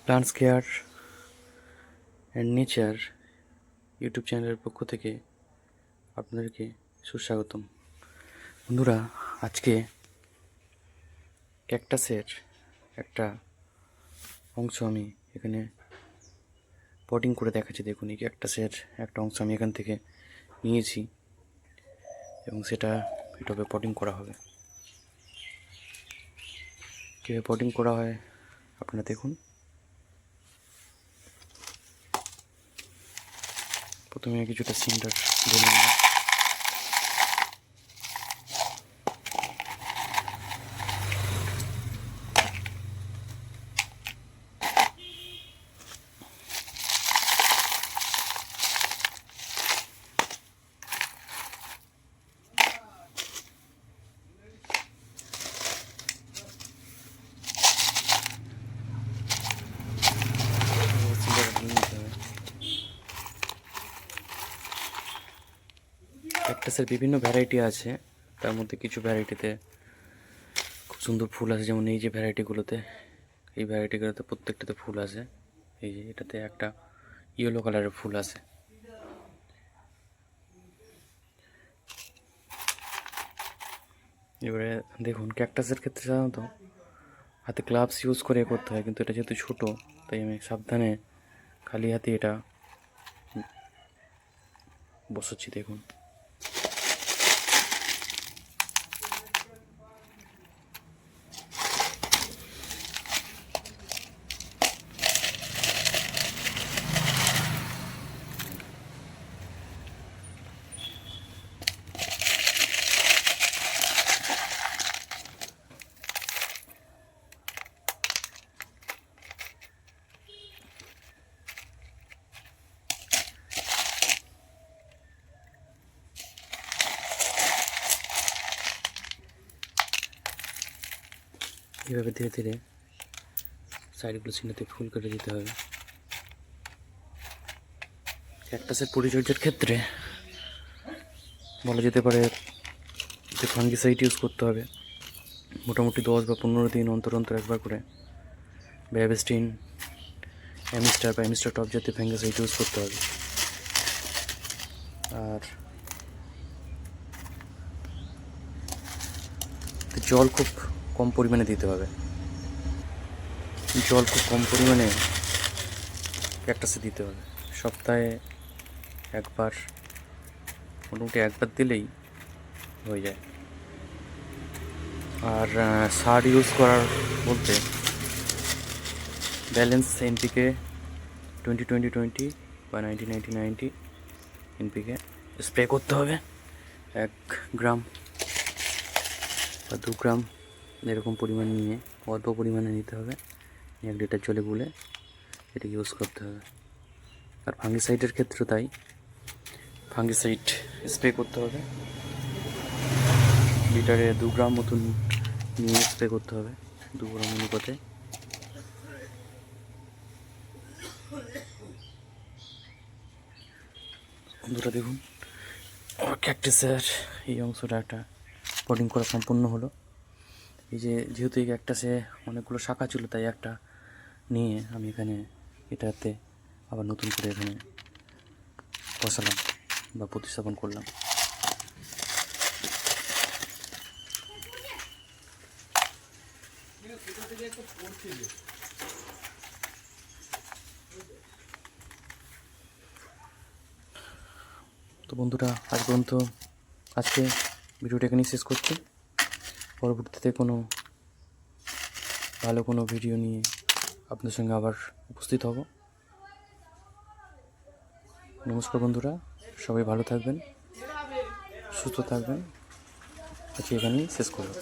Plants care and nature YouTube চ্যানেলের পক্ষ থেকে আপনাদেরকে সুস্বাগতম। বন্ধুরা, আজকে ক্যাকটাসের একটা অংশ আমি এখানে পটিং করে দেখাচ্ছি। দেখুন, এই ক্যাকটাসের একটা অংশ আমি এখান থেকে নিয়েছি এবং সেটা এটাকে পটিং করা হবে। কীভাবে পটিং করা হয় আপনারা দেখুন। প্রথমে কিছুটা সিন্ডার ঢেলে নিলাম। ক্যাকটাসের বিভিন্ন ভ্যারাইটি আছে, তার মধ্যে কিছু ভ্যারাইটিতে খুব সুন্দর ফুল আছে। যেমন এই যে ভ্যারাইটিগুলোতে, এই ভ্যারাইটিগুলোতে প্রত্যেকটাতে ফুল আছে। এই যে এটাতে একটা ইয়েলো কালারের ফুল আছে। এবারে দেখুন, ক্যাকটাসের ক্ষেত্রে সাধারণত হাতে গ্লাভস ইউজ করে করতে হয়, কিন্তু এটা যেহেতু ছোটো তাই আমি সাবধানে খালি হাতে এটা বসাচ্ছি। দেখুন, এভাবে ধীরে ধীরে সাইডগুলো চিহ্নতে ফুল কেটে দিতে হবে। ক্যাকটাসের পরিচর্যার ক্ষেত্রে বলা যেতে পারে যে ফাঙ্গিসাইড ইউজ করতে হবে। মোটামুটি 10 বা 15 দিন অন্তর অন্তর একবার করে ব্যাভিস্টিন, অ্যামিস্টার বা অ্যামিস্টার টপ জাতীয় ফাঙ্গিসাইড ইউজ করতে হবে। আর জল খুব কম পরিমাণে দিতে হবে। জল খুব কম পরিমাণে ক্যাকটাসে দিতে হবে। সপ্তাহে একবার, মোটামুটি একবার দিলেই হয়ে যায়। আর সার ইউজ করার বলতে ব্যালেন্স এনপিকে 20-20-20 বা 90-90-90 এনপিকে স্প্রে করতে হবে। 1 গ্রাম বা 2 গ্রাম এরকম পরিমাণ নিয়ে, অল্প পরিমাণে নিতে হবে। 1 লিটার জলে গুলে এটা ইউজ করতে হবে। আর ফাঙ্গিসাইডের ক্ষেত্রে তাই, ফাঙ্গিসাইড স্প্রে করতে হবে। লিটারে 2 গ্রাম মতন নিয়ে স্প্রে করতে হবে, 2 গ্রাম অনুপাতে। বন্ধুরা দেখুন, আমার ক্যাকটাসের এই অংশটা একটা পটিং করা সম্পূর্ণ হলো। এই যে যেহেতু এই ক্যাকটাসে অনেকগুলো শাখা ছিল, তাই একটা নিয়ে আমি এখানে এটাতে আবার নতুন করে এখানে বসালাম বা প্রতিস্থাপন করলাম। তো বন্ধুরা, আজ পর্যন্ত আজকে ভিডিওটা এখানেই শেষ করছি। পরবর্তীতে কোনো ভালো কোনো ভিডিও নিয়ে আপনার সঙ্গে আবার উপস্থিত হব। নমস্কার বন্ধুরা, সবাই ভালো থাকবেন, সুস্থ থাকবেন। আজকে এখানেই শেষ করব।